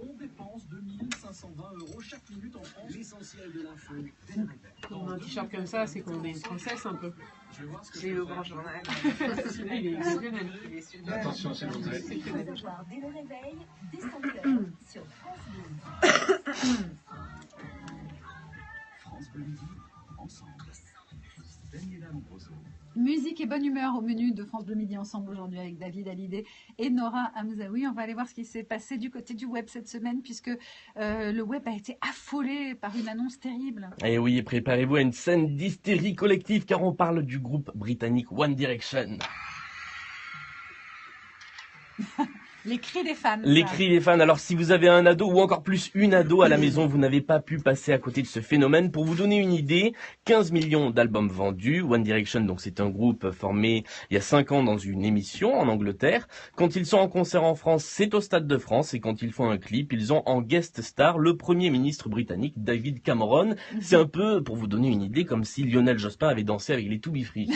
On dépense 2520 € chaque minute en France. L'essentiel de l'info dès le réveil. On a un t-shirt comme ça, c'est qu'on est une princesse un peu. C'est le grand journal. Celui-là, il est exceptionnel. Attention, s'il vous plaît. Dès le réveil, dès 5h, sur France Bleu. France Bleu Midi, ensemble. Daniela Lombroso. Musique et bonne humeur au menu de France Bleu Midi ensemble aujourd'hui avec David Hallyday et Nora Hamzaoui. On va aller voir ce qui s'est passé du côté du web cette semaine puisque le web a été affolé par une annonce terrible. Et oui, préparez-vous à une scène d'hystérie collective car on parle du groupe britannique One Direction. Les cris des fans. Les cris des fans. Alors si vous avez un ado ou encore plus une ado à la maison, vous n'avez pas pu passer à côté de ce phénomène. Pour vous donner une idée, 15 millions d'albums vendus. One Direction, donc c'est un groupe formé il y a 5 ans dans une émission en Angleterre. Quand ils sont en concert en France, c'est au Stade de France. Et quand ils font un clip, ils ont en guest star le Premier ministre britannique David Cameron. C'est un peu, pour vous donner une idée, comme si Lionel Jospin avait dansé avec les To Be Free.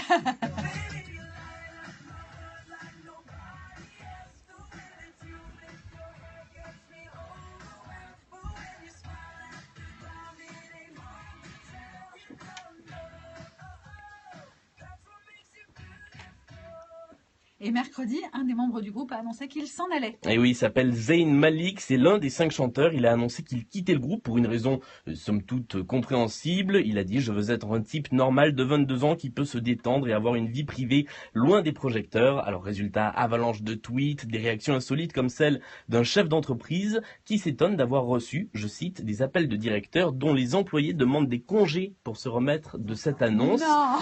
Et mercredi, un des membres du groupe a annoncé qu'il s'en allait. Et oui, il s'appelle Zayn Malik, c'est l'un des 5 chanteurs. Il a annoncé qu'il quittait le groupe pour une raison somme toute compréhensible. Il a dit « Je veux être un type normal de 22 ans qui peut se détendre et avoir une vie privée loin des projecteurs ». Alors résultat, avalanche de tweets, des réactions insolites comme celle d'un chef d'entreprise qui s'étonne d'avoir reçu, je cite, des appels de directeurs dont les employés demandent des congés pour se remettre de cette annonce. Non.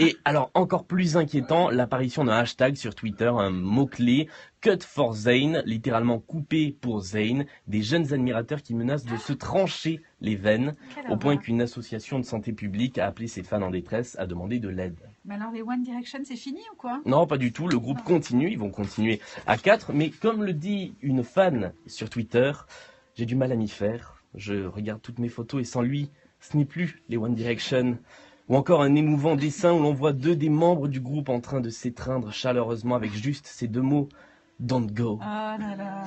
Et alors encore plus inquiétant, l'apparition d'un hashtag sur Twitter, un mot-clé, Cut for Zayn, littéralement coupé pour Zayn, des jeunes admirateurs qui menacent de se trancher les veines, au point qu'une association de santé publique a appelé ses fans en détresse à demander de l'aide. Mais alors les One Direction, c'est fini ou quoi? Non, pas du tout, le groupe continue, ils vont continuer à 4, mais comme le dit une fan sur Twitter, j'ai du mal à m'y faire, je regarde toutes mes photos et sans lui, ce n'est plus les One Direction. Ou encore un émouvant dessin où l'on voit 2 des membres du groupe en train de s'étreindre chaleureusement avec juste ces 2 mots « Don't go ». Ah là là.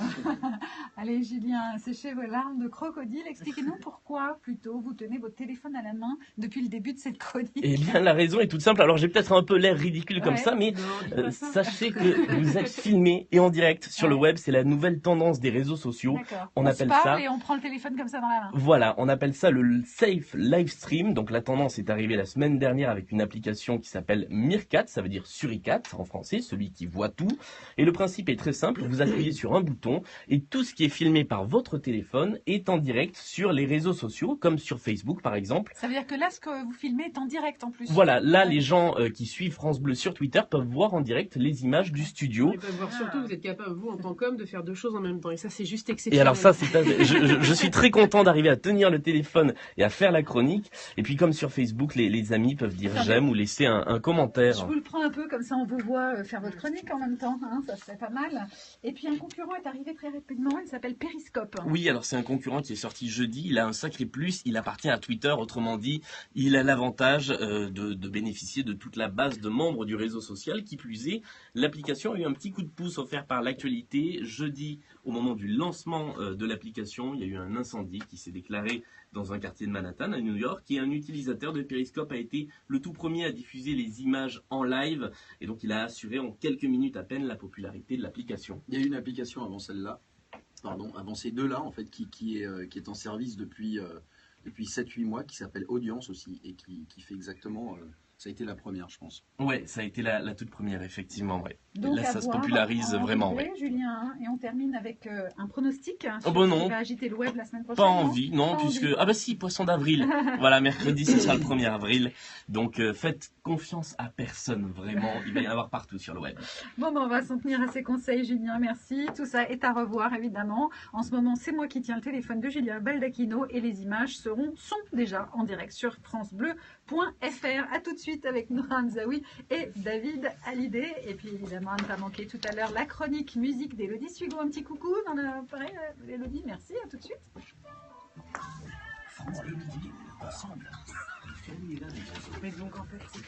Allez Julien, séchez vos larmes de crocodile. Expliquez-nous pourquoi, plutôt, vous tenez votre téléphone à la main depuis le début de cette chronique. Eh bien, la raison est toute simple. Alors, j'ai peut-être un peu l'air ridicule comme ça, mais sachez que vous êtes filmé et en direct sur le web. C'est la nouvelle tendance des réseaux sociaux. D'accord. On appelle se parle ça... et on prend le téléphone comme ça dans la main. Voilà, on appelle ça le safe live stream. Donc, la tendance est arrivée la semaine dernière avec une application qui s'appelle Meerkat. Ça veut dire suricate en français, celui qui voit tout. Et le principe est très simple. Vous appuyez sur un bouton et tout ce qui est filmé par votre téléphone est en direct sur les réseaux sociaux, comme sur Facebook par exemple. Ça veut dire que là, ce que vous filmez est en direct en plus. Voilà, là les gens qui suivent France Bleu sur Twitter peuvent voir en direct les images du studio. Ils peuvent voir surtout, vous êtes capable, vous en tant qu'homme, de faire 2 choses en même temps. Et ça, c'est juste exceptionnel. Et alors ça, je suis très content d'arriver à tenir le téléphone et à faire la chronique. Et puis comme sur Facebook, les amis peuvent dire j'aime ou laisser un commentaire. Je vous le prends un peu, comme ça on vous voit faire votre chronique en même temps, hein, ça serait pas mal. Et puis un concurrent est arrivé très rapidement, il s'appelle Periscope. Oui, alors c'est un concurrent qui est sorti jeudi, il a un sacré plus, il appartient à Twitter, autrement dit, il a l'avantage de bénéficier de toute la base de membres du réseau social. Qui plus est, l'application a eu un petit coup de pouce offert par l'actualité. Jeudi, au moment du lancement de l'application, il y a eu un incendie qui s'est déclaré dans un quartier de Manhattan, à New York, et un utilisateur de Periscope a été le tout premier à diffuser les images en live, et donc il a assuré en quelques minutes à peine la popularité de l'application. Il y a une application avant celle-là, avant ces 2-là en fait, qui est en service depuis 7-8 mois, qui s'appelle Audience aussi, et qui fait exactement... ça a été la première, je pense. Ouais, ça a été la toute première, effectivement, ouais. Donc, là, ça se popularise vraiment, ouais. Julien, hein, et on termine avec un pronostic Oh bah non. qui va agiter le web la semaine prochaine. Pas envie, non, pas puisque... envie. Ah bah si, poisson d'avril. Voilà, mercredi, ce sera le 1er avril. Donc, faites confiance à personne, vraiment. Il va y en avoir partout sur le web. Bon, on va s'en tenir à ces conseils, Julien, merci. Tout ça est à revoir, évidemment. En ce moment, c'est moi qui tiens le téléphone de Julien Baldacchino et les images sont déjà en direct sur francebleu.fr. À tout de suite avec Nora Hamzaoui et David Hallyday. Et puis, évidemment, à ne pas manquer tout à l'heure la chronique musique d'Élodie Sugo. Un petit coucou dans l'appareil, Élodie, merci, à tout de suite. France Bleu Midi, ensemble. Daniela Lombroso. Mais donc, en fait, c'est